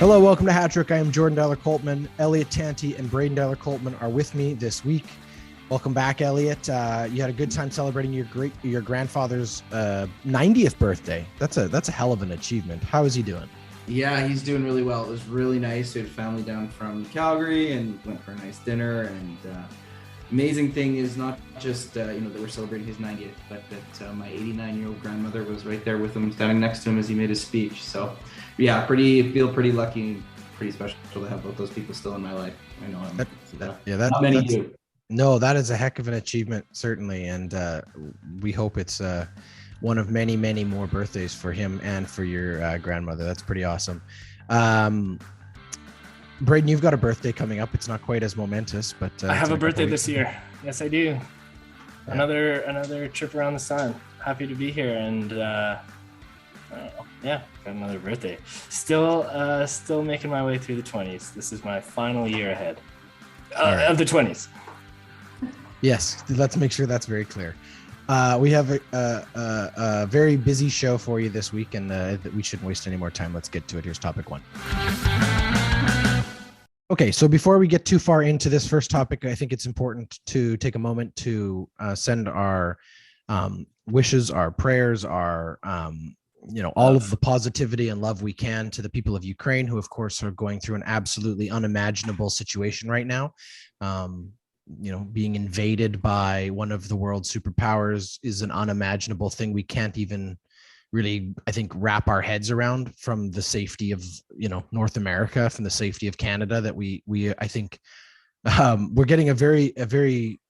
Hello, welcome to Hat Trick. I am Jordan Dyler-Coltman. Elliot Tanti and Braydon Dyler-Coltman are with me this week. Welcome back, Elliot. You had a good time celebrating your grandfather's 90th birthday. That's a hell of an achievement. How is he doing? Yeah, he's doing really well. It was really nice. We had family down from Calgary and went for a nice dinner. And amazing thing is not just that we're celebrating his 90th, but that my 89-year-old grandmother was right there with him, standing next to him as he made his speech. So yeah, feel pretty lucky and pretty special to have both those people still in my life. I know not many do. No, that is a heck of an achievement, certainly, and we hope it's one of many, many more birthdays for him and for your grandmother. That's pretty awesome. Braydon, you've got a birthday coming up. It's not quite as momentous, but I have a birthday this year. Yes, I do. Yeah. Another trip around the sun. Happy to be here, and got another birthday. Still making my way through the 20s. This is my final year ahead of the 20s. Yes, let's make sure that's very clear. We have a very busy show for you this week, and we shouldn't waste any more time. Let's get to it. Here's topic one. Okay, so before we get too far into this first topic, I think it's important to take a moment to send our wishes, our prayers, our all of the positivity and love we can to the people of Ukraine, who of course are going through an absolutely unimaginable situation right now. Being invaded by one of the world's superpowers is an unimaginable thing. We can't even really, I think, wrap our heads around from the safety of, North America, from the safety of Canada, that we I think we're getting a very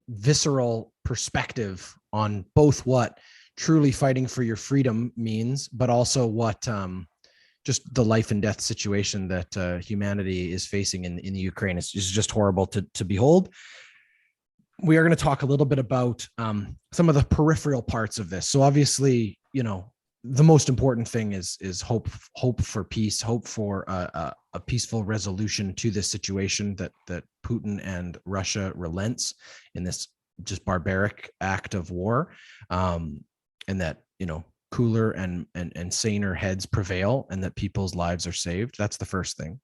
visceral perspective on both what truly fighting for your freedom means, but also what just the life and death situation that humanity is facing in the Ukraine is just horrible to behold. We are going to talk a little bit about some of the peripheral parts of this. So obviously, the most important thing is hope for peace, hope for a peaceful resolution to this situation, that Putin and Russia relents in this just barbaric act of war, and that, cooler and saner heads prevail, and that people's lives are saved. That's the first thing.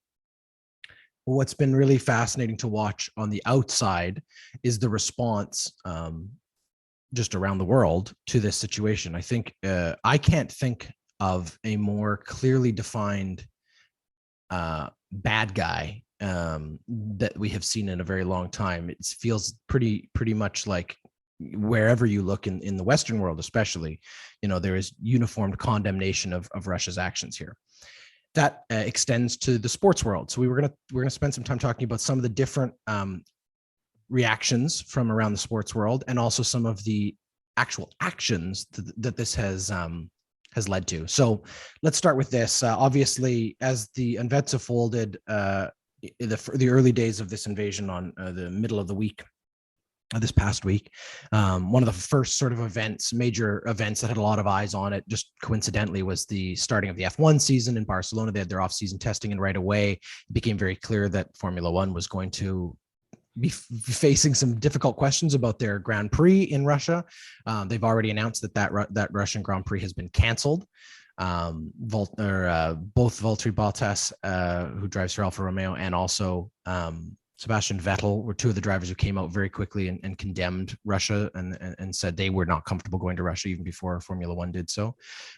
What's been really fascinating to watch on the outside is the response just around the world to this situation. I think I can't think of a more clearly defined bad guy that we have seen in a very long time. It feels pretty much like wherever you look in the Western world, especially, there is uniformed condemnation of Russia's actions here. That extends to the sports world. So we're gonna spend some time talking about some of the different reactions from around the sports world, and also some of the actual actions that this has led to. So let's start with this. Obviously, as the events unfolded, the early days of this invasion on the middle of the week, this past week, one of the first sort of major events that had a lot of eyes on it, just coincidentally, was the starting of the F1 season in Barcelona. They had their off-season testing, and right away it became very clear that Formula One was going to be facing some difficult questions about their Grand Prix in Russia. They've already announced that Russian Grand Prix has been canceled. Both Valtteri Bottas, who drives for Alfa Romeo, and also Sebastian Vettel were two of the drivers who came out very quickly and condemned Russia and said they were not comfortable going to Russia even before Formula One did so.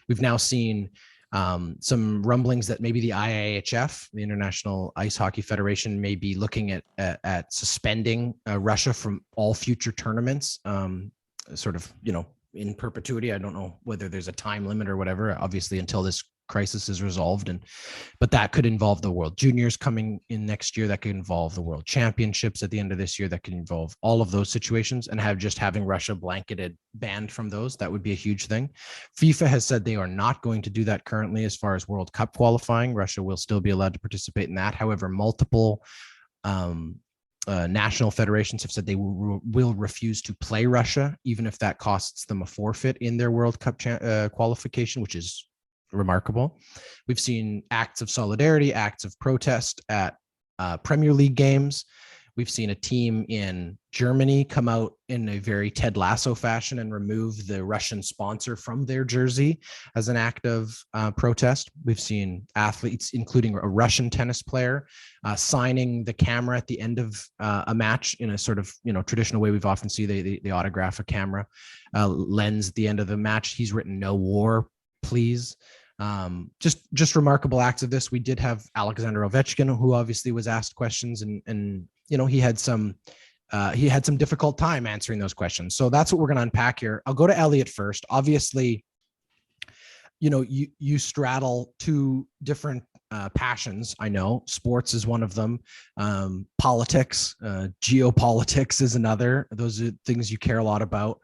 We've now seen some rumblings that maybe the IIHF, the International Ice Hockey Federation, may be looking at suspending Russia from all future tournaments, sort of, in perpetuity. I don't know whether there's a time limit or whatever, obviously, until this crisis is resolved. But that could involve the World Juniors coming in next year. That could involve the World Championships at the end of this year. That could involve all of those situations, and having Russia banned from those. That would be a huge thing. FIFA has said they are not going to do that currently as far as World Cup qualifying. Russia will still be allowed to participate in that. However, multiple national federations have said they will refuse to play Russia, even if that costs them a forfeit in their World Cup qualification, which is remarkable. We've seen acts of solidarity, acts of protest at Premier League games. We've seen a team in Germany come out in a very Ted Lasso fashion and remove the Russian sponsor from their jersey as an act of protest. We've seen athletes, including a Russian tennis player, signing the camera at the end of a match in a sort of, traditional way we've often see they autograph a camera lens at the end of the match. He's written "No war, please." Just remarkable acts of this. We did have Alexander Ovechkin, who obviously was asked questions, and he had some difficult time answering those questions. So that's what we're going to unpack here. I'll go to Elliot first. Obviously, you straddle two different passions. I know sports is one of them. Politics, geopolitics is another. Those are things you care a lot about.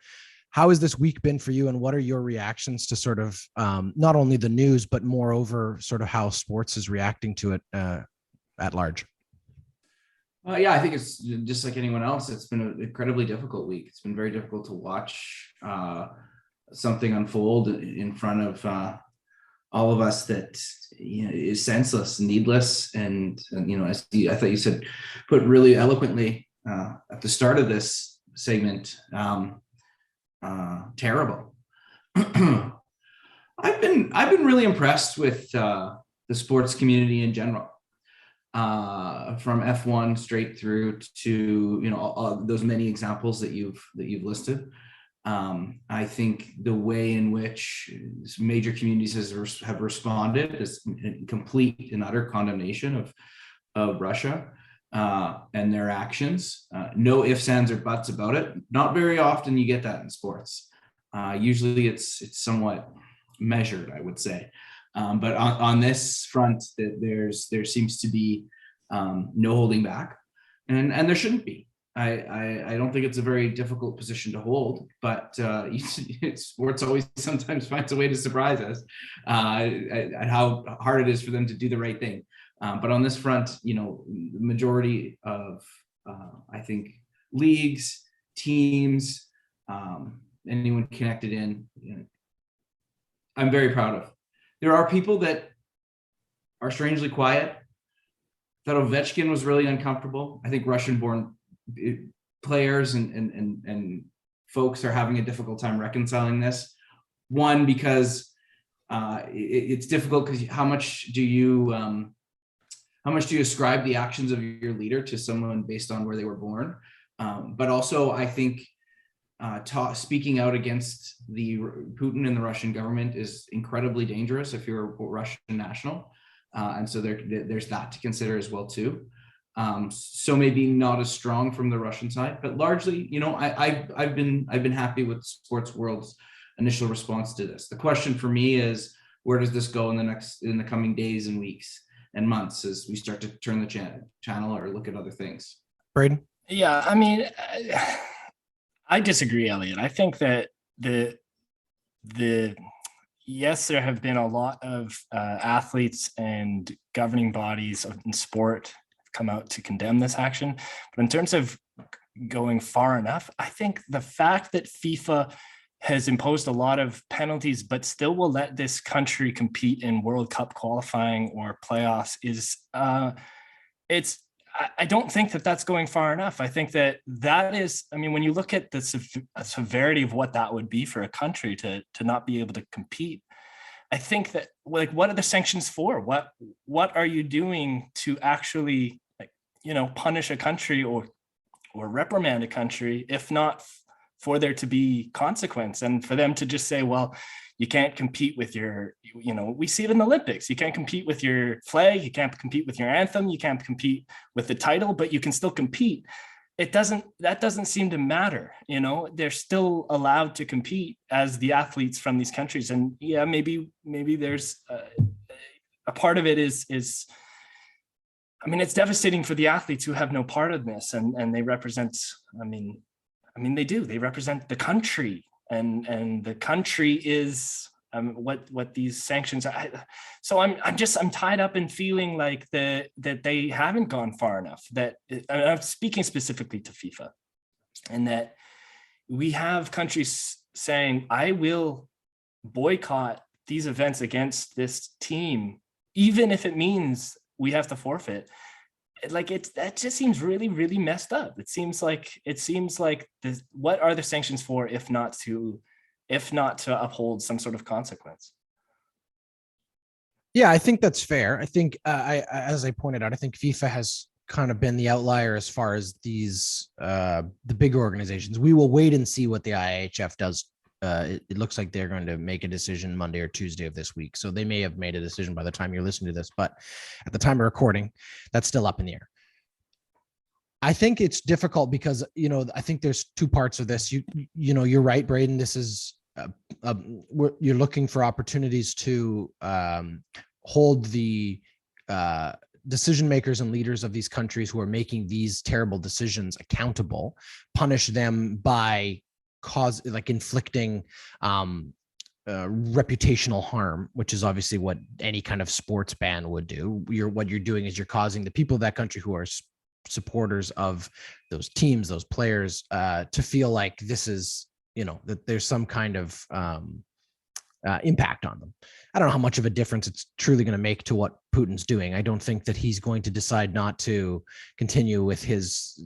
How has this week been for you, and what are your reactions to sort of not only the news, but moreover, sort of how sports is reacting to it at large? Yeah, I think it's just like anyone else. It's been an incredibly difficult week. It's been very difficult to watch something unfold in front of all of us that is senseless, needless, and as I thought you said, put really eloquently at the start of this segment. Terrible. I've been really impressed with the sports community in general, from F1 straight through to all those many examples that you've listed. I think the way in which major communities have responded is complete and utter condemnation of Russia and their actions. No ifs, ands, or buts about it. Not very often you get that in sports. Usually it's somewhat measured, I would say. But on this front, there seems to be no holding back, and there shouldn't be. I don't think it's a very difficult position to hold, but sports always sometimes finds a way to surprise us at how hard it is for them to do the right thing. But on this front, the majority of, I think, leagues, teams, anyone connected in, I'm very proud of. There are people that are strangely quiet. Thought Ovechkin was really uncomfortable. I think Russian-born players and folks are having a difficult time reconciling this. One, because it's difficult because how much do you ascribe the actions of your leader to someone based on where they were born? But also, I think speaking out against the Putin and the Russian government is incredibly dangerous if you're a Russian national, and so there's that to consider as well too. So maybe not as strong from the Russian side, but largely, I've been happy with the sports world's initial response to this. The question for me is, where does this go in the coming days and weeks and months as we start to turn the channel or look at other things? Braydon? Yeah, I mean, I disagree, Elliot. I think that yes, there have been a lot of athletes and governing bodies in sport come out to condemn this action. But in terms of going far enough, I think the fact that FIFA has imposed a lot of penalties, but still will let this country compete in World Cup qualifying or playoffs is, I don't think that that's going far enough. I think that is, I mean, when you look at the severity of what that would be for a country to not be able to compete, I think that, like, what are the sanctions for? What are you doing to actually, punish a country or reprimand a country, if not for there to be consequence, and for them to just say, well, you can't compete with your, we see it in the Olympics. You can't compete with your flag. You can't compete with your anthem. You can't compete with the title, but you can still compete. That doesn't seem to matter. They're still allowed to compete as the athletes from these countries. And yeah, maybe there's a part of it is, I mean, it's devastating for the athletes who have no part of this, and they represent, they represent the country. And the country is what these sanctions are. So I'm tied up in feeling like that they haven't gone far enough. That I'm speaking specifically to FIFA, and that we have countries saying, I will boycott these events against this team, even if it means we have to forfeit. like that just seems really, really messed up. It seems like this, what are the sanctions for if not to uphold some sort of consequence? Yeah, I think that's fair. I think, as I pointed out, I think FIFA has kind of been the outlier as far as these the bigger organizations. We will wait and see what the IHF does. It looks like they're going to make a decision Monday or Tuesday of this week, so they may have made a decision by the time you're listening to this. But at the time of recording, that's still up in the air. I think it's difficult because, I think there's two parts of this. You're right, Braydon. This is you're looking for opportunities to hold the decision makers and leaders of these countries who are making these terrible decisions accountable, punish them by inflicting reputational harm, which is obviously what any kind of sports ban would do. What you're doing is you're causing the people of that country who are supporters of those teams, those players, to feel like this is, that there's some kind of impact on them. I don't know how much of a difference it's truly going to make to what Putin's doing. I don't think that he's going to decide not to continue with his,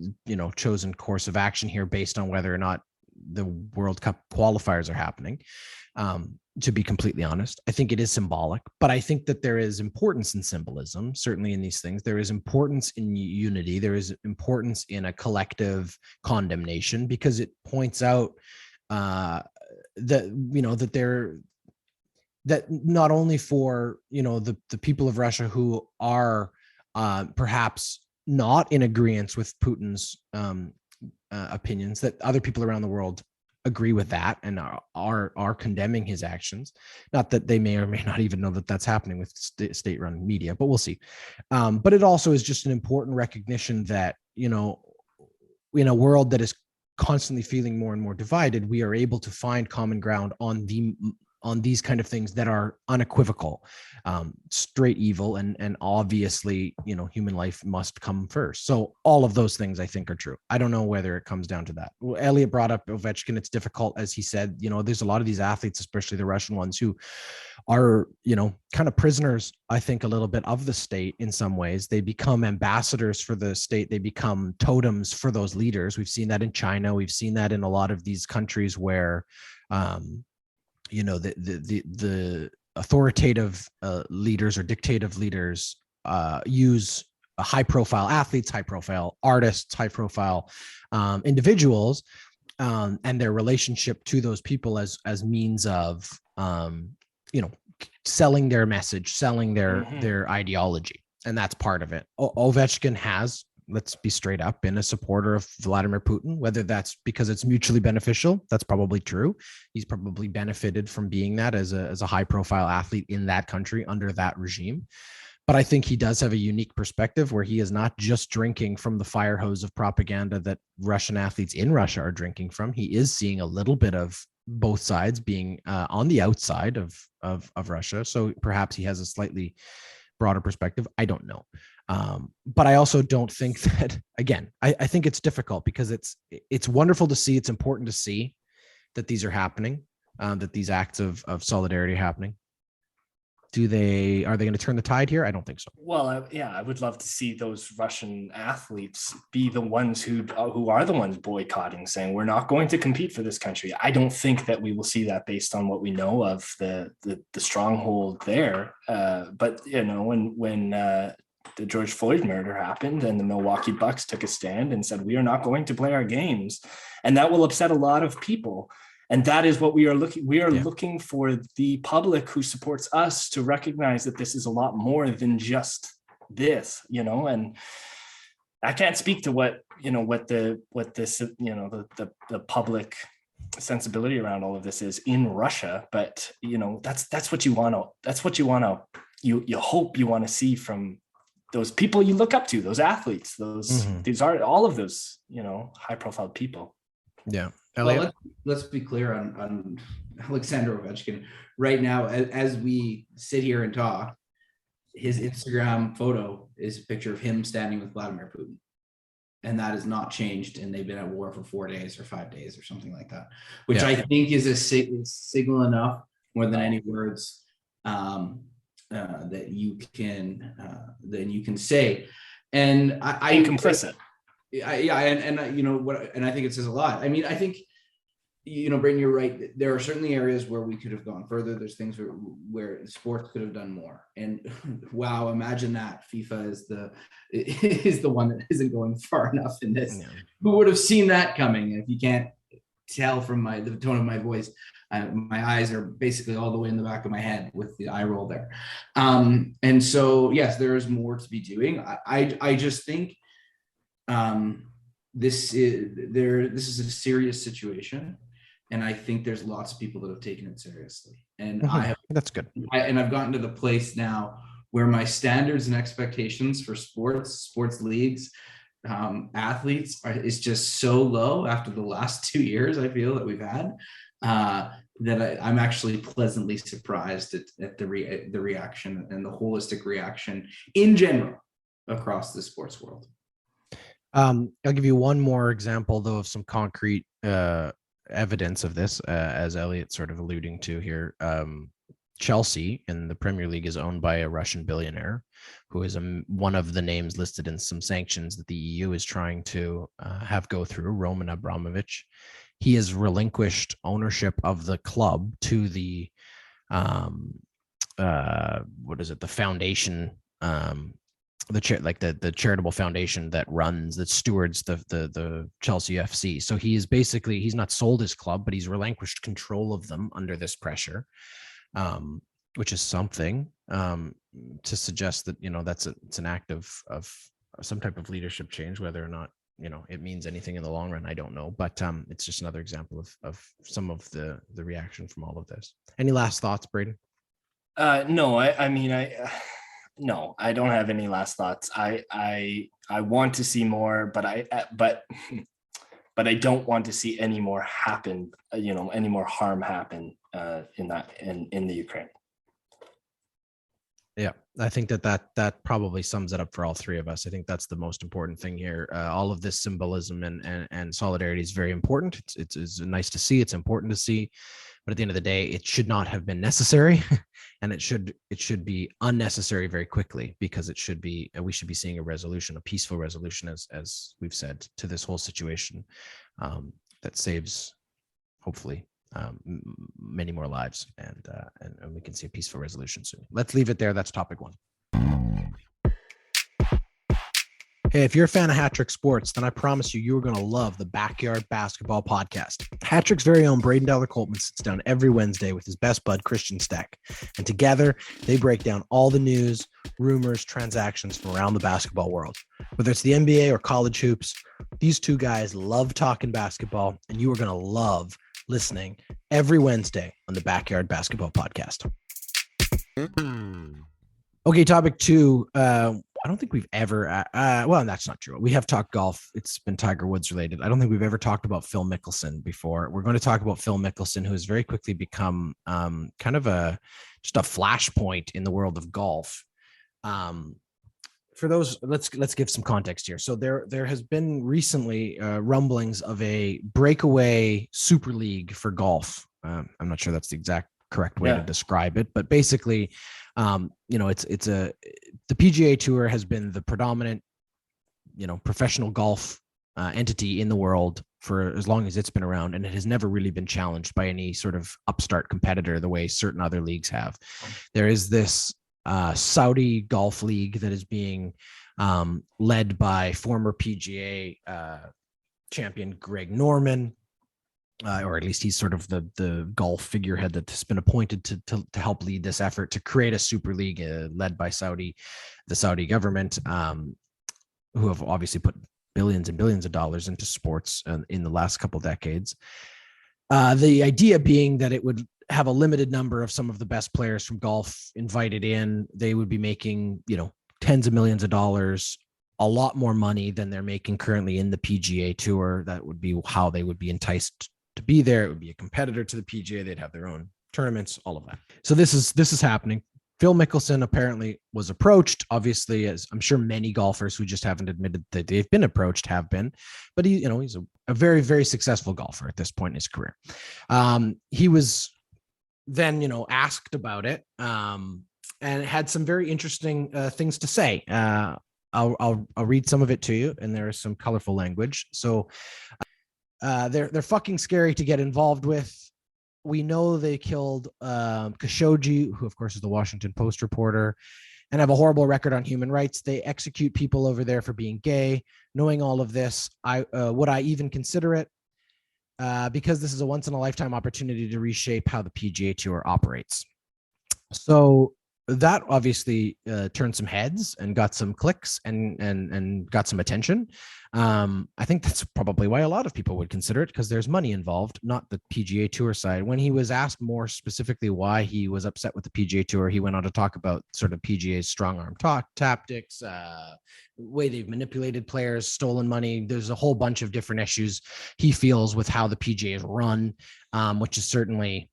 chosen course of action here based on whether or not the World Cup qualifiers are happening. To be completely honest, I think it is symbolic, but I think that there is importance in symbolism, certainly in these things. There is importance in unity. There is importance in a collective condemnation, because it points out that not only for, the people of Russia who are perhaps not in agreement with Putin's opinions, that other people around the world agree with that and are condemning his actions. Not that they may or may not even know that that's happening with state-run media, but we'll see. But it also is just an important recognition that, in a world that is constantly feeling more and more divided, we are able to find common ground on these kind of things that are unequivocal, straight evil, and obviously, human life must come first. So all of those things I think are true. I don't know whether it comes down to that. Well, Elliot brought up Ovechkin. It's difficult, as he said, there's a lot of these athletes, especially the Russian ones, who are, kind of prisoners, I think, a little bit of the state in some ways. They become ambassadors for the state. They become totems for those leaders. We've seen that in China. We've seen that in a lot of these countries where, the authoritative leaders or dictative leaders use high profile athletes, high profile artists, high profile individuals, and their relationship to those people as means of selling their message, selling their ideology. And that's part of it. Ovechkin has, let's be straight up, been a supporter of Vladimir Putin, whether that's because it's mutually beneficial. That's probably true. He's probably benefited from being that as a high profile athlete in that country under that regime. But I think he does have a unique perspective where he is not just drinking from the fire hose of propaganda that Russian athletes in Russia are drinking from. He is seeing a little bit of both sides, being on the outside of Russia. So perhaps he has a slightly broader perspective. I don't know. But I also don't think that, again, I think it's difficult because it's wonderful to see. It's important to see that these are happening, that these acts of solidarity are happening. Are they going to turn the tide here? I don't think so. Well, I would love to see those Russian athletes be the ones who are the ones boycotting, saying we're not going to compete for this country. I don't think that we will see that based on what we know of the stronghold there. But when the George Floyd murder happened and the Milwaukee Bucks took a stand and said, we are not going to play our games. And that will upset a lot of people. And that is what we are looking. We are looking for the public who supports us to recognize that this is a lot more than just this, and I can't speak to what the public sensibility around all of this is in Russia, but that's what you hope you want to see from those people you look up to, those athletes, these are all of those, high profile people. Yeah. Well, let's be clear on Alexander Ovechkin right now. As we sit here and talk, his Instagram photo is a picture of him standing with Vladimir Putin. And that has not changed. And they've been at war for 4 days or 5 days or something like that, which I think is a signal enough more than any words that you can say. And Being complicit. And you know what, and I think it says a lot. I mean, I think, you know, Braydon, you're right. There are certainly areas where we could have gone further. There's things where sports could have done more. And wow, imagine that FIFA is the one that isn't going far enough in this. Yeah. Who would have seen that coming? If you can't tell from the tone of my voice, my eyes are basically all the way in the back of my head with the eye roll there. And so, yes, there is more to be doing. I just think this is a serious situation. And I think there's lots of people that have taken it seriously. And that's good. I've gotten to the place now where my standards and expectations for sports leagues, athletes is just so low after the last 2 years I feel that we've had, that I'm actually pleasantly surprised at the reaction and the holistic reaction in general across the sports world. I'll give you one more example though of some concrete evidence of this, as Elliot's sort of alluding to here. Chelsea in the Premier League is owned by a Russian billionaire who is one of the names listed in some sanctions that the EU is trying to have go through, Roman Abramovich. He has relinquished ownership of the club to the the foundation, the charitable foundation that stewards the Chelsea FC. So he's not sold his club, but he's relinquished control of them under this pressure, which is something to suggest that, you know, it's an act of some type of leadership change. Whether or not, you know, it means anything in the long run, I don't know. But it's just another example of some of the reaction from all of this. Any last thoughts, Braydon? No, I don't have any last thoughts. I want to see more, but I don't want to see any more happen. You know, any more harm happen in the Ukraine. Yeah, I think that probably sums it up for all three of us. I think that's the most important thing here. All of this symbolism and solidarity is very important. It's nice to see. It's important to see. But at the end of the day, it should not have been necessary, and it should be unnecessary very quickly, because we should be seeing a peaceful resolution, as we've said, to this whole situation, that saves, hopefully, many more lives, and we can see a peaceful resolution soon. Let's leave it there. That's topic one. Hey, if you're a fan of Hat-Trick Sports, then I promise you are going to love the Backyard Basketball Podcast. Hat-Trick's very own Braydon Dollar-Coltman sits down every Wednesday with his best bud, Christian Steck. And together, they break down all the news, rumors, transactions from around the basketball world. Whether it's the NBA or college hoops, these two guys love talking basketball, and you are going to love listening every Wednesday on the Backyard Basketball Podcast. Okay, topic two. I don't think we've ever, well, that's not true. We have talked golf. It's been Tiger Woods related. I don't think we've ever talked about Phil Mickelson before. We're going to talk about Phil Mickelson, who has very quickly become kind of just a flashpoint in the world of golf. For those, let's give some context here. So there has been recently rumblings of a breakaway super league for golf. I'm not sure that's the exact correct way to describe it, but basically, the PGA Tour has been the predominant, professional golf entity in the world for as long as it's been around, and it has never really been challenged by any sort of upstart competitor the way certain other leagues have. There is this Saudi Golf League that is being led by former PGA champion Greg Norman, or at least he's sort of the golf figurehead that has been appointed to help lead this effort to create a super league led by the Saudi government, who have obviously put billions and billions of dollars into sports in the last couple decades. The idea being that it would have a limited number of some of the best players from golf invited in. They would be making, tens of millions of dollars, a lot more money than they're making currently in the PGA Tour. That would be how they would be enticed to be there. It would be a competitor to the PGA. They'd have their own tournaments, all of that. So this is happening. Phil Mickelson apparently was approached, obviously, as I'm sure many golfers who just haven't admitted that they've been approached have been, but he's a very, very successful golfer at this point in his career. He was then, asked about it, and had some very interesting things to say. I'll read some of it to you, and there is some colorful language. So they're fucking scary to get involved with. We know they killed Khashoggi, who of course is the Washington Post reporter, and have a horrible record on human rights. They execute people over there for being gay. Knowing all of this, would I even consider it? Because this is a once in a lifetime opportunity to reshape how the PGA Tour operates. So that obviously turned some heads and got some clicks and got some attention. I think that's probably why a lot of people would consider it, because there's money involved, not the PGA Tour side. When he was asked more specifically why he was upset with the PGA Tour, he went on to talk about sort of PGA's strong arm tactics, way they've manipulated players, stolen money. There's a whole bunch of different issues he feels with how the PGA is run, which is certainly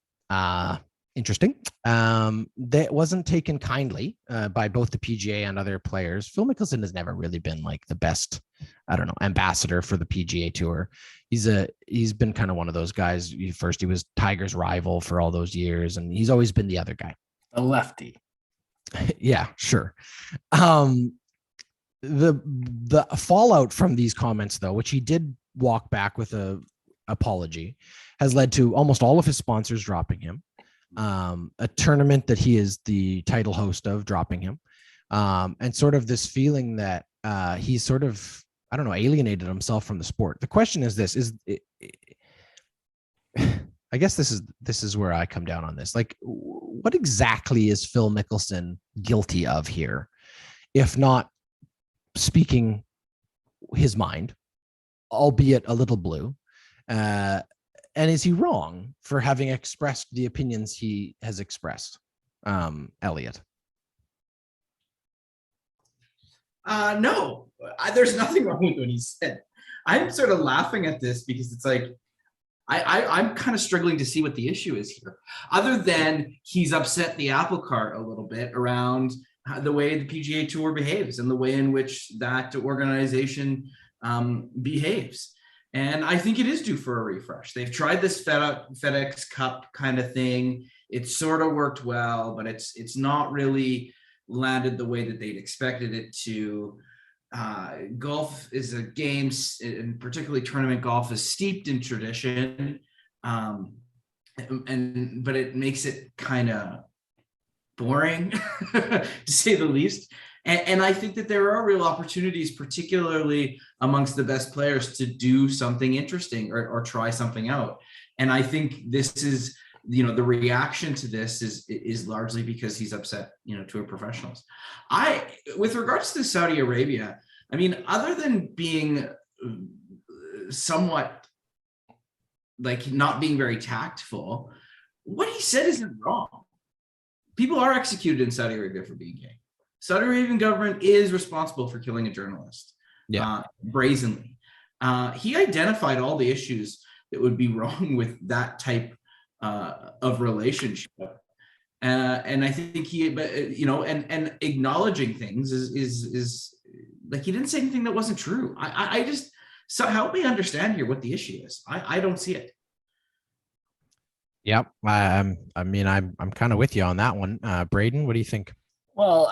interesting. That wasn't taken kindly by both the PGA and other players. Phil Mickelson has never really been like the best, I don't know, ambassador for the PGA Tour. He's been kind of one of those guys. First, he was Tiger's rival for all those years, and he's always been the other guy. A lefty. Yeah, sure. The fallout from these comments, though, which he did walk back with a apology, has led to almost all of his sponsors dropping him. A tournament that he is the title host of dropping him, and sort of this feeling that he's sort of, I don't know, alienated himself from the sport. The question is this: I guess this is where I come down on this. Like, what exactly is Phil Mickelson guilty of here, if not speaking his mind, albeit a little blue? And is he wrong for having expressed the opinions he has expressed, Elliot? No, there's nothing wrong with what he said. I'm sort of laughing at this because it's like, I'm kind of struggling to see what the issue is here, other than he's upset the apple cart a little bit around the way the PGA Tour behaves and the way in which that organization behaves. And I think it is due for a refresh. They've tried this FedEx Cup kind of thing. It sort of worked well, but it's not really landed the way that they'd expected it to. Golf is a game, and particularly tournament golf, is steeped in tradition, but it makes it kind of boring, to say the least. And I think that there are real opportunities, particularly amongst the best players, to do something interesting or try something out. And I think this is, the reaction to this is largely because he's upset, tour professionals. With regards to Saudi Arabia, I mean, other than being somewhat like not being very tactful, what he said isn't wrong. People are executed in Saudi Arabia for being gay. Saudi Arabian government is responsible for killing a journalist, brazenly. He identified all the issues that would be wrong with that type of relationship, and I think and acknowledging things is like, he didn't say anything that wasn't true. I just, so help me understand here what the issue is. I don't see it. Yep. I'm kind of with you on that one. Braydon, what do you think? Well,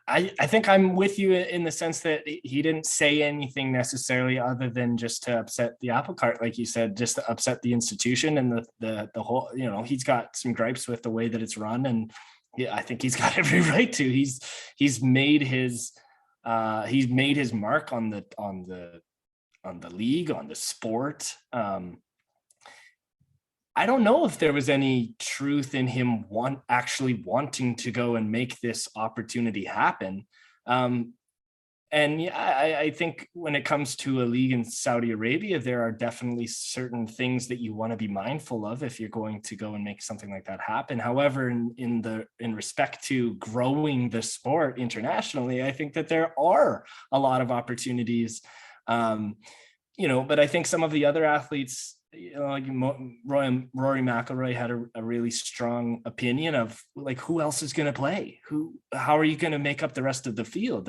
I think I'm with you in the sense that he didn't say anything necessarily other than just to upset the apple cart, like you said, just to upset the institution and the whole, he's got some gripes with the way that it's run, and I think he's got every right to. He's made his mark on the league, on the sport. I don't know if there was any truth in him actually wanting to go and make this opportunity happen. And yeah, I think when it comes to a league in Saudi Arabia, there are definitely certain things that you want to be mindful of if you're going to go and make something like that happen. However, in respect to growing the sport internationally, I think that there are a lot of opportunities. But I think some of the other athletes, like Rory McIlroy had a really strong opinion of like, who else is going to play? How are you going to make up the rest of the field?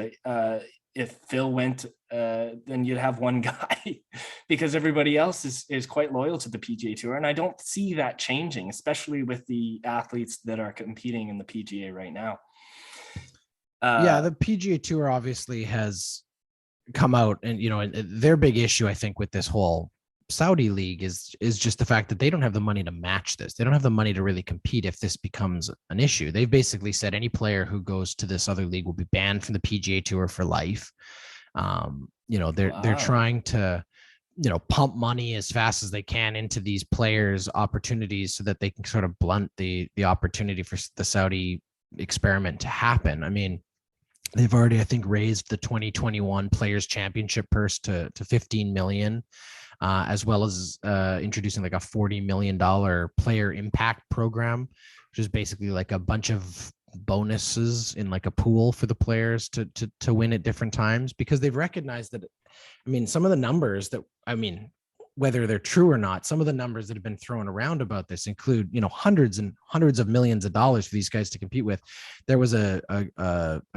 If Phil went, then you'd have one guy because everybody else is quite loyal to the PGA Tour. And I don't see that changing, especially with the athletes that are competing in the PGA right now. The PGA Tour obviously has come out, and and their big issue, I think, with this whole Saudi league is just the fact that they don't have the money to match this. They don't have the money to really compete if this becomes an issue. They've basically said any player who goes to this other league will be banned from the PGA Tour for life. They're trying to pump money as fast as they can into these players' opportunities so that they can sort of blunt the opportunity for the Saudi experiment to happen. I mean, they've already, I think, raised the 2021 Players Championship purse to 15 million, as well as introducing like a $40 million player impact program, which is basically like a bunch of bonuses in like a pool for the players to win at different times, because they've recognized that, I mean, some of the numbers that, I mean, whether they're true or not, some of the numbers that have been thrown around about this include, hundreds and hundreds of millions of dollars for these guys to compete with. There was a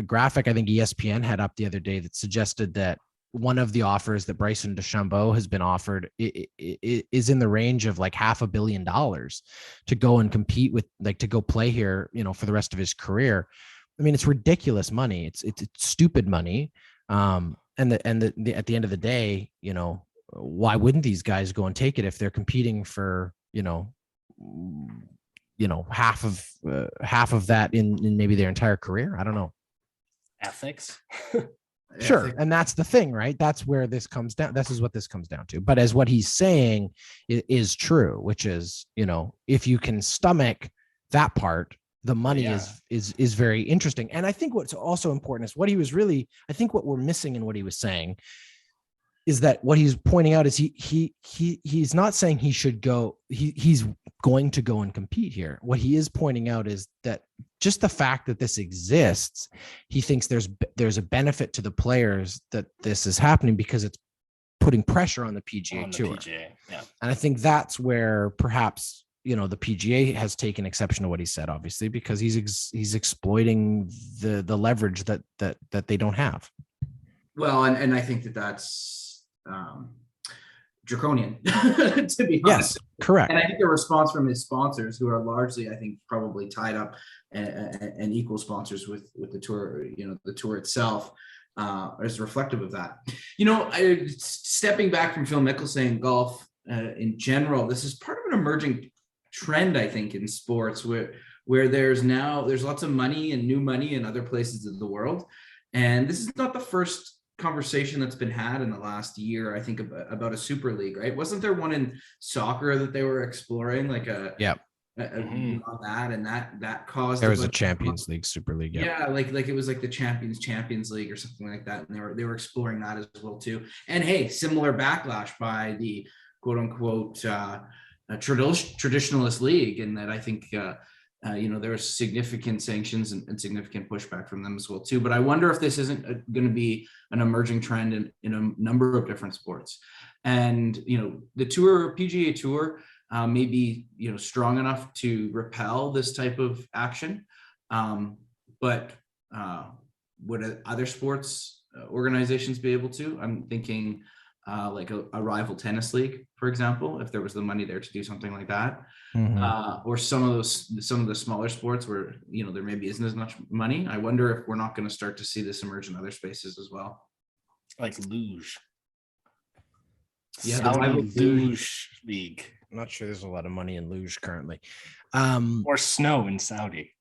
graphic I think ESPN had up the other day that suggested that one of the offers that Bryson DeChambeau has been offered is in the range of like $500 million to go and compete with, like, to go play here, for the rest of his career. I mean, it's ridiculous money. It's stupid money. And at the end of the day, why wouldn't these guys go and take it if they're competing for, half of that in maybe their entire career? I don't know. Ethics. Sure. And that's the thing, right? That's where this comes down. This is what this comes down to. But as what he's saying is true, which is, if you can stomach that part, the money is very interesting. And I think what's also important is what he was really, I think what we're missing in what he was saying is that what he's pointing out is he's not saying he should go, he's going to go and compete here. What he is pointing out is that just the fact that this exists, he thinks there's a benefit to the players that this is happening, because it's putting pressure on the PGA Tour. And I think that's where perhaps, the PGA has taken exception to what he said, obviously, because he's exploiting the leverage that they don't have. Well, and I think that's draconian, to be honest. Yes, correct. And I think the response from his sponsors, who are largely, I think, probably tied up and equal sponsors with the tour, the tour itself, is reflective of that. Stepping back from Phil Mickelson and golf in general, this is part of an emerging trend, I think, in sports where there's lots of money and new money in other places of the world. And this is not the first conversation that's been had in the last year, I think, about a super league, right? Wasn't there one in soccer that they were exploring, like on that, and that caused, there was a Champions League Super League, like it was like the Champions League or something like that, and they were exploring that as well too. And hey, similar backlash by the quote unquote traditionalist league, and that I think there are significant sanctions and significant pushback from them as well too. But I wonder if this isn't going to be an emerging trend in a number of different sports. And the PGA Tour may be strong enough to repel this type of action, but would other sports organizations be able to? I'm thinking like a rival tennis league, for example, if there was the money there to do something like that. Or some of the smaller sports where there maybe isn't as much money. I wonder if we're not going to start to see this emerge in other spaces as well, like luge. The rival luge league. I'm not sure there's a lot of money in luge currently, or snow in Saudi.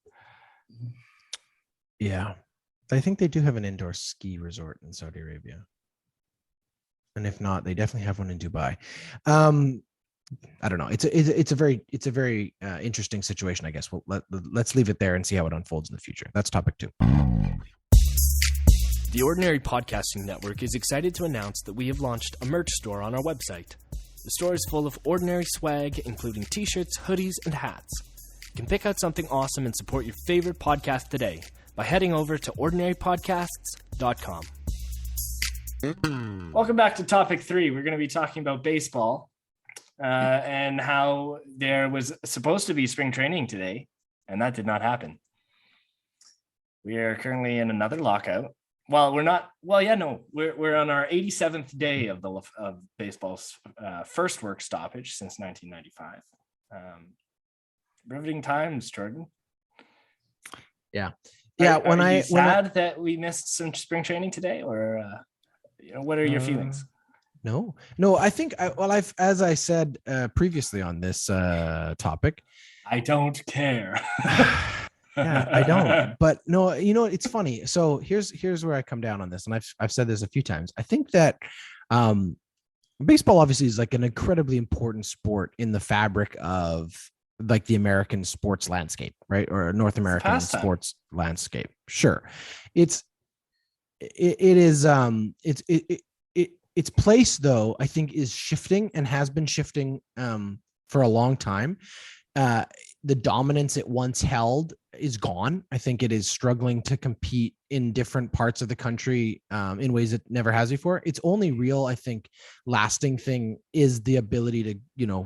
Yeah, I think they do have an indoor ski resort in Saudi Arabia, and if not, they definitely have one in Dubai. I don't know. It's a very interesting situation, I guess. Well, let's leave it there and see how it unfolds in the future. That's topic 2. The Ordinary Podcasting Network is excited to announce that we have launched a merch store on our website. The store is full of ordinary swag, including t-shirts, hoodies, and hats. You can pick out something awesome and support your favorite podcast today by heading over to ordinarypodcasts.com. Welcome back to topic 3. We're going to be talking about baseball. And how there was supposed to be spring training today, and that did not happen. We are currently in another lockout. Well, we're not. Well, yeah, no, we're on our 87th day of baseball's first work stoppage since 1995. Riveting times, Jordan. Yeah, Yeah, Are you sad that we missed some spring training today, or what are your feelings? No, I think as I said previously on this topic, I don't care. yeah, I don't. But no, it's funny. So here's where I come down on this, and I've said this a few times. I think that baseball obviously is like an incredibly important sport in the fabric of like the American sports landscape, right? Or North American sports landscape. Sure. Its place though, I think, is shifting and has been shifting for a long time. The dominance it once held is gone. I think it is struggling to compete in different parts of the country in ways it never has before. Its only real, I think, lasting thing is the ability to,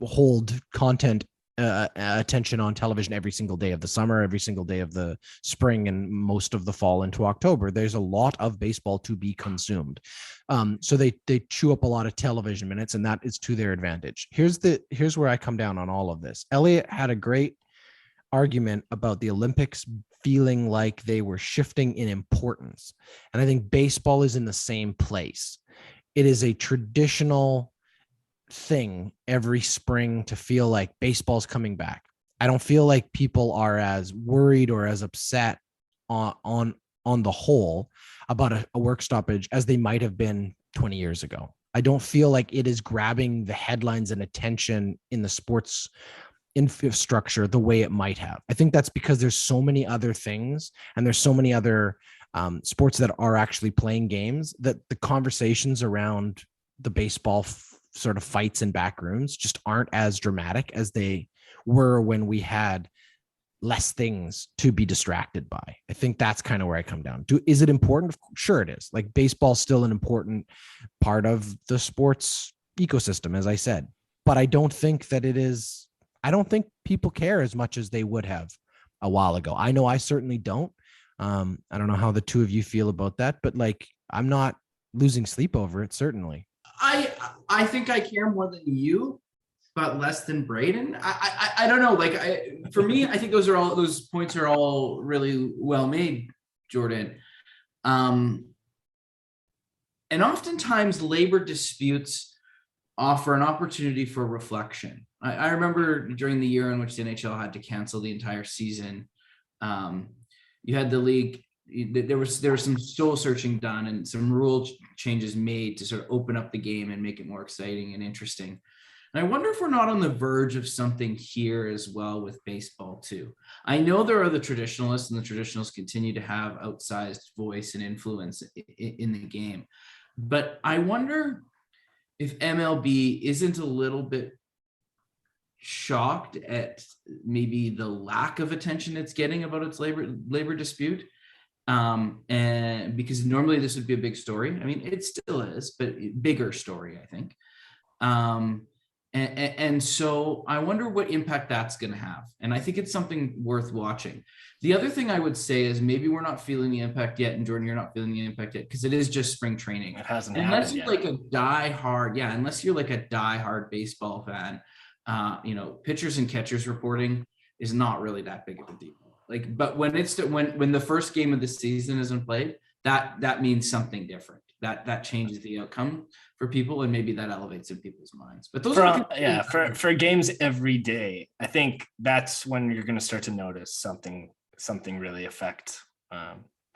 hold content attention on television every single day of the summer, every single day of the spring, and most of the fall into October. There's a lot of baseball to be consumed. So they chew up a lot of television minutes, and that is to their advantage. Here's where I come down on all of this. Elliot had a great argument about the Olympics feeling like they were shifting in importance. And I think baseball is in the same place. It is a traditional thing every spring to feel like baseball's coming back. I don't feel like people are as worried or as upset on the whole about a work stoppage as they might have been 20 years ago. I don't feel like it is grabbing the headlines and attention in the sports infrastructure the way it might have. I think that's because there's so many other things, and there's so many other sports that are actually playing games, that the conversations around the baseball sort of fights in back rooms just aren't as dramatic as they were when we had less things to be distracted by. I think that's kind of where I come down. Is it important? Sure it is. Like, baseball's still an important part of the sports ecosystem, as I said, but I don't think that it is. I don't think people care as much as they would have a while ago. I know I certainly don't. I don't know how the two of you feel about that, but like, I'm not losing sleep over it, certainly. I think I care more than you, but less than Braydon. I don't know. Like, for me, I think those points are all really well made, Jordan. And oftentimes labor disputes offer an opportunity for reflection. I remember during the year in which the NHL had to cancel the entire season, you had the league. There was some soul searching done and some rule changes made to sort of open up the game and make it more exciting and interesting. And I wonder if we're not on the verge of something here as well with baseball too. I know there are the traditionalists, and the traditionalists continue to have outsized voice and influence in the game. But I wonder if MLB isn't a little bit shocked at maybe the lack of attention it's getting about its labor dispute. And because normally this would be a big story. I mean, it still is, but bigger story, I think. And so I wonder what impact that's going to have. And I think it's something worth watching. The other thing I would say is maybe we're not feeling the impact yet. And Jordan, you're not feeling the impact yet because it is just spring training. It hasn't unless happened you're yet. like a unless you're like a diehard baseball fan, pitchers and catchers reporting is not really that big of a deal. Like, but when the first game of the season isn't played, that means something different. That changes the outcome for people, and maybe that elevates in people's minds. But those for games every day, I think that's when you're going to start to notice something really affect. I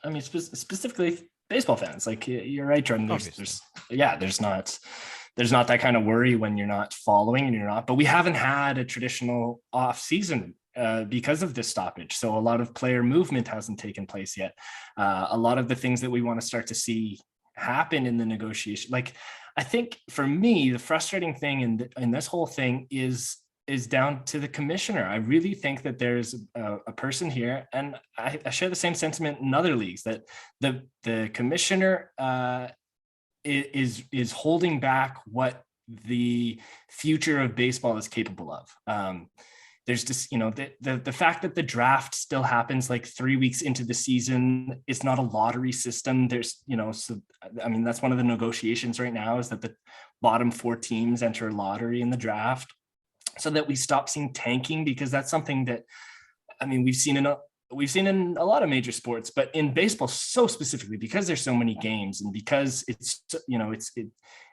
mean, specifically baseball fans. Like, you're right, Jordan. There's not that kind of worry when you're not following and you're not. But we haven't had a traditional off season because of this stoppage. So a lot of player movement hasn't taken place yet. A lot of the things that we want to start to see happen in the negotiation. Like, I think for me, the frustrating thing in this whole thing is down to the commissioner. I really think that there's a person here, and I share the same sentiment in other leagues, that the commissioner is holding back what the future of baseball is capable of. There's just, the fact that the draft still happens like 3 weeks into the season. It's not a lottery system. There's, so, I mean, that's one of the negotiations right now, is that the bottom 4 teams enter a lottery in the draft so that we stop seeing tanking, because that's something that, I mean, we've seen we've seen in a lot of major sports, but in baseball so specifically, because there's so many games and because it's,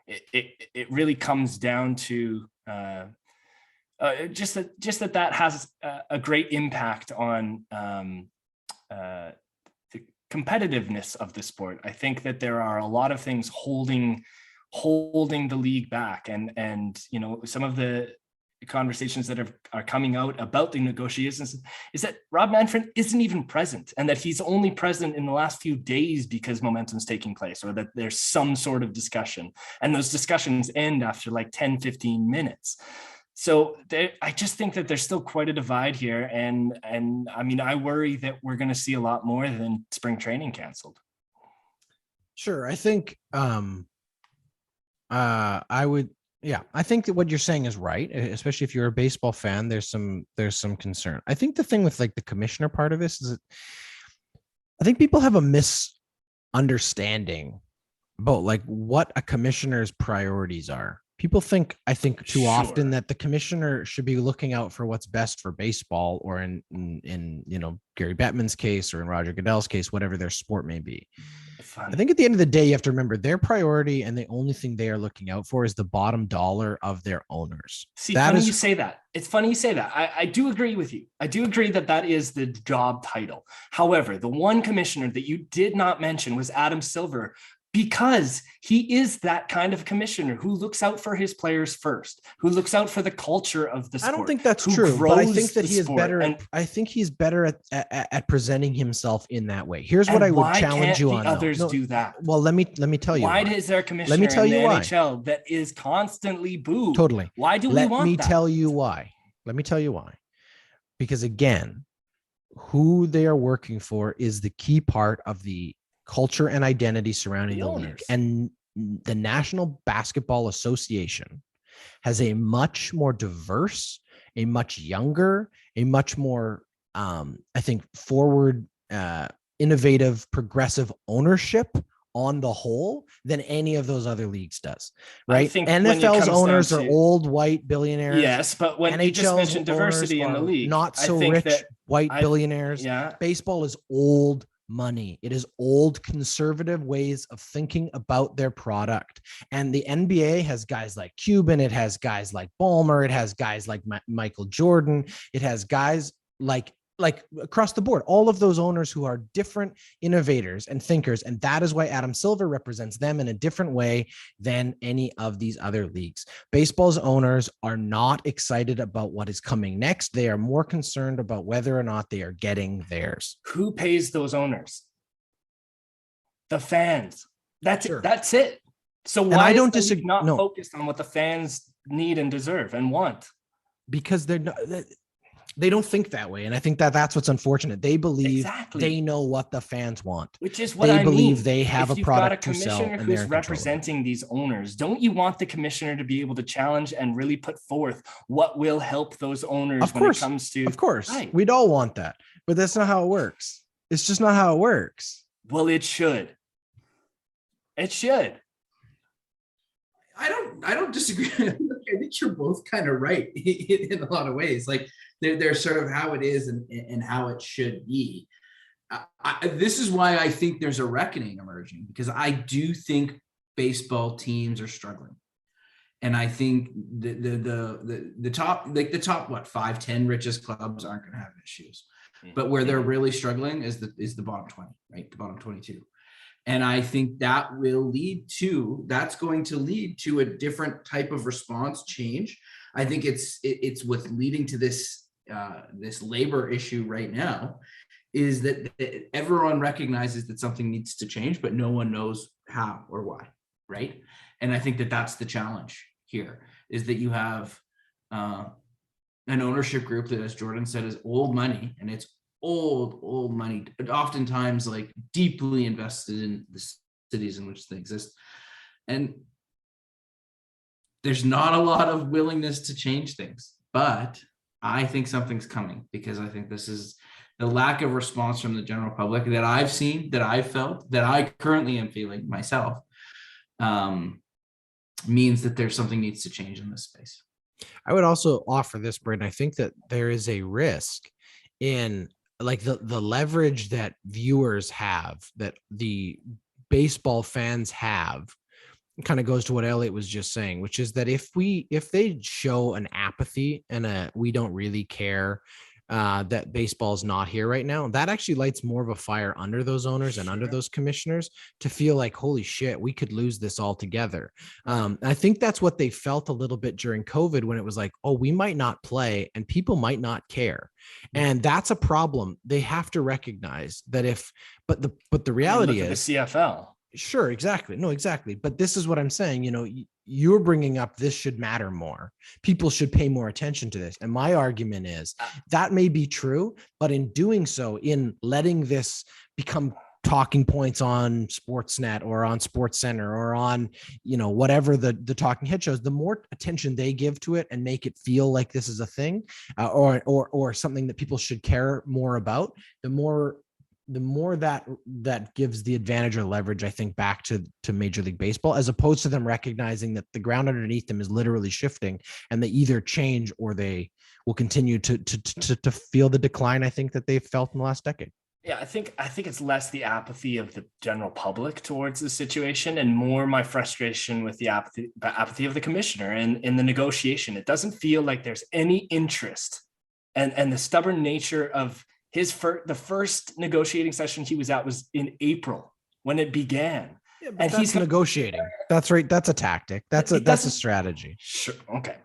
it really comes down to just that has a great impact on the competitiveness of the sport. I think that there are a lot of things holding the league back, and some of the conversations that are coming out about the negotiations is that Rob Manfred isn't even present, and that he's only present in the last few days because momentum's taking place, or that there's some sort of discussion, and those discussions end after like 10-15 minutes. So I just think that there's still quite a divide here, and I mean, I worry that we're going to see a lot more than spring training canceled. Sure, I think I think that what you're saying is right, especially if you're a baseball fan. There's some concern. I think the thing with like the commissioner part of this is that I think people have a misunderstanding about like what a commissioner's priorities are. People think, I think too often, that the commissioner should be looking out for what's best for baseball, or in Gary Bettman's case, or in Roger Goodell's case, whatever their sport may be. I think at the end of the day, you have to remember their priority, and the only thing they are looking out for is the bottom dollar of their owners. See, funny you say that. It's funny you say that. I do agree with you. I do agree that is the job title. However, the one commissioner that you did not mention was Adam Silver, because he is that kind of commissioner who looks out for his players first, who looks out for the culture of the sport. I don't think that's true, but I think that he is better. I think he's better at presenting himself in that way. Here's what I would challenge you on. Why can't the others do that? Well, let me tell you. Why is there a commissioner in the NHL that is constantly booed? Totally. Why do we want that? Let me tell you why. Because again, who they are working for is the key part of the culture and identity surrounding the league. And the National Basketball Association has a much more diverse, a much younger, a much more, I think, forward, innovative, progressive ownership on the whole than any of those other leagues does, right? NFL's owners are old white billionaires. Yes, but when you just mentioned diversity in the league, not so rich white billionaires. Yeah. Baseball is old money. It is old conservative ways of thinking about their product. And the NBA has guys like Cuban. It has guys like Ballmer. It has guys like Michael Jordan. It has guys like across the board, all of those owners who are different innovators and thinkers. And that is why Adam Silver represents them in a different way than any of these other leagues. Baseball's owners are not excited about what is coming next. They are more concerned about whether or not they are getting theirs. Who pays those owners? The fans. That's it. So why is the league not focused on what the fans need and deserve and want? Because they don't think that way. And I think that's what's unfortunate. They believe they know what the fans want, which is what I believe. They have a product to sell. If you've got a commissioner who's representing these owners, don't you want the commissioner to be able to challenge and really put forth what will help those owners when it comes to? Of course, we'd all want that, but that's not how it works. It's just not how it works. Well, it should. It should. I don't disagree. I think you're both kind of right in a lot of ways. Like they're sort of how it is and how it should be. This is why I think there's a reckoning emerging, because I do think baseball teams are struggling. And I think the top 5-10 richest clubs aren't going to have issues, but where they're really struggling is the bottom 20, right? The bottom 22. And I think that's going to lead to a different type of response change. I think it's what's leading to this labor issue right now, is that everyone recognizes that something needs to change, but no one knows how or why, right? And I think that's the challenge here, is that you have an ownership group that, as Jordan said, is old money, and it's old money, but oftentimes like deeply invested in the cities in which they exist. And there's not a lot of willingness to change things, but I think something's coming, because I think this is the lack of response from the general public that I've seen, that I've felt, that I currently am feeling myself, means that there's something needs to change in this space. I would also offer this, Braydon. I think that there is a risk in like the leverage that viewers have, that the baseball fans have, kind of goes to what Elliot was just saying, which is that if they show an apathy and we don't really care that baseball is not here right now, that actually lights more of a fire under those owners and under those commissioners to feel like, holy shit, we could lose this altogether. I think that's what they felt a little bit during COVID, when it was like, oh, we might not play and people might not care. And that's a problem. They have to recognize that but the reality is the CFL. Sure, exactly. No, exactly. But this is what I'm saying. You're bringing up this should matter more. People should pay more attention to this. And my argument is that may be true, but in doing so, in letting this become talking points on Sportsnet or on SportsCenter or on, whatever the talking head shows, the more attention they give to it and make it feel like this is a thing or something that people should care more about, the more that gives the advantage or leverage, I think, back to Major League Baseball, as opposed to them recognizing that the ground underneath them is literally shifting and they either change or they will continue to feel the decline, I think, that they've felt in the last decade. Yeah, I think it's less the apathy of the general public towards the situation and more my frustration with the apathy of the commissioner and in the negotiation. It doesn't feel like there's any interest, and the stubborn nature of the first negotiating session he was at was in April when it began. Yeah, and he's negotiating. That's right. That's a tactic. That's a strategy. Sure. Okay.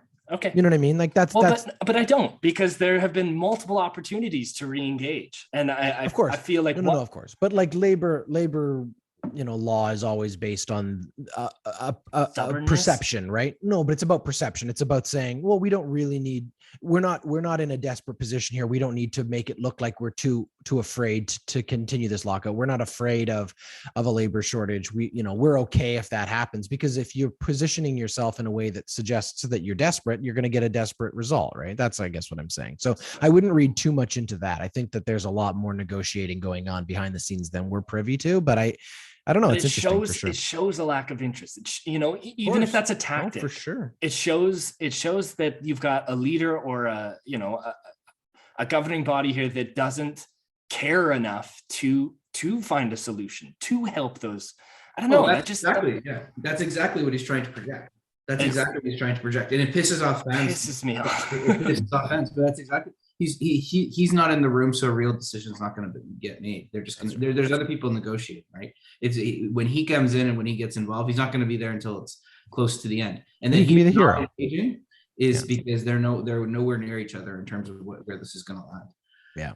You know what I mean? Like that's. But I don't, because there have been multiple opportunities to re-engage, and of course I feel like no, of course, but like labor, law is always based on a perception, right? No, but it's about perception. It's about saying, well, we don't really need. We're not in a desperate position here. We don't need to make it look like we're too afraid to continue this lockout. We're not afraid of a labor shortage. We're okay if that happens, because if you're positioning yourself in a way that suggests that you're desperate, you're going to get a desperate result, right? That's, I guess, what I'm saying. So I wouldn't read too much into that. I think that there's a lot more negotiating going on behind the scenes than we're privy to, but I don't know. It's interesting for sure. It shows a lack of interest. Even if that's a tactic, for sure. It shows that you've got a leader or a governing body here that doesn't care enough to find a solution to help those. I don't know. That's exactly what he's trying to project. That's exactly what he's trying to project, and it pisses off fans. Pisses me off. It pisses off fans, but that's exactly. He's not in the room, so a real decision's not going to get made. They're just there's other people negotiating, right? When he comes in and when he gets involved, he's not going to be there until it's close to the end. And then he can be the hero. Because they're nowhere near each other in terms of where this is going to land. Yeah,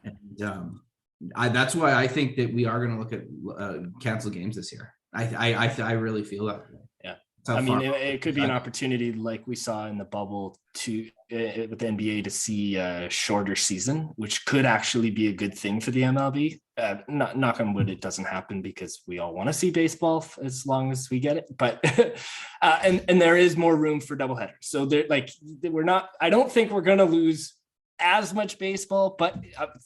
and that's why I think that we are going to look at cancel games this year. I really feel that way. Yeah. I mean, it could be an opportunity like we saw in the bubble with the NBA to see a shorter season, which could actually be a good thing for the MLB. Knock on wood, it doesn't happen because we all want to see baseball as long as we get it. But and there is more room for doubleheaders. So I don't think we're going to lose as much baseball, but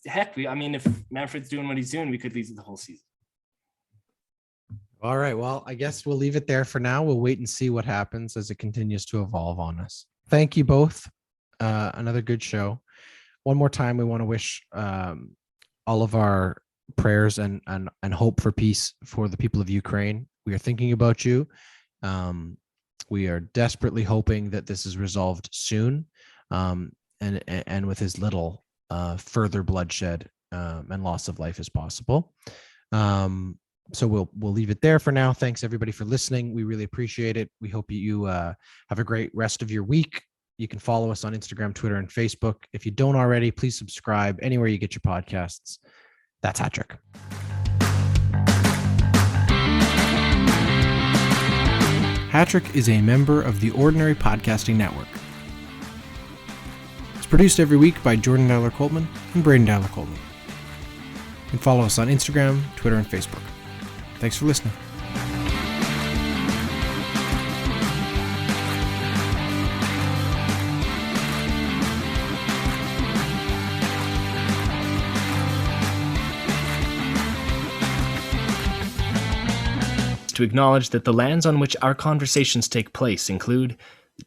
heck, if Manfred's doing what he's doing, we could lose the whole season. All right. Well, I guess we'll leave it there for now. We'll wait and see what happens as it continues to evolve on us. Thank you both. Another good show. One more time, we want to wish all of our prayers and hope for peace for the people of Ukraine. We are thinking about you. We are desperately hoping that this is resolved soon, and with as little further bloodshed and loss of life as possible. So we'll leave it there for now. Thanks everybody for listening. We really appreciate it. We hope you have a great rest of your week. You can follow us on Instagram, Twitter, and Facebook. If you don't already, please subscribe anywhere you get your podcasts. That's Hat Trick. Hat Trick is a member of the Ordinary Podcasting Network. It's produced every week by Jordan Dowler-Coltman and Braydon Dowler-Coltman. You can follow us on Instagram, Twitter, and Facebook. Thanks for listening. To acknowledge that the lands on which our conversations take place include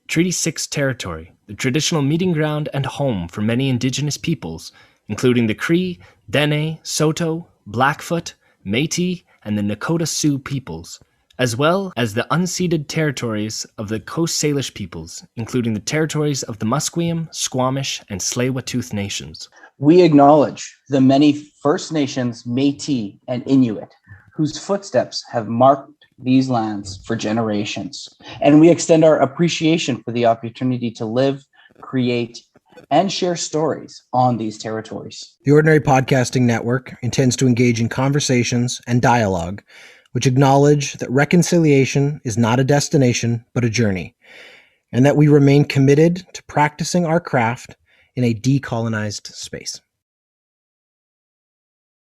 Treaty 6 territory, the traditional meeting ground and home for many Indigenous peoples, including the Cree, Dene, Soto, Blackfoot, Métis, and the Nakota Sioux peoples, as well as the unceded territories of the Coast Salish peoples, including the territories of the Musqueam, Squamish, and Tsleil-Waututh nations. We acknowledge the many First Nations, Métis, and Inuit whose footsteps have marked these lands for generations. And we extend our appreciation for the opportunity to live, create, and share stories on these territories. The Ordinary Podcasting Network intends to engage in conversations and dialogue which acknowledge that reconciliation is not a destination, but a journey, and that we remain committed to practicing our craft in a decolonized space.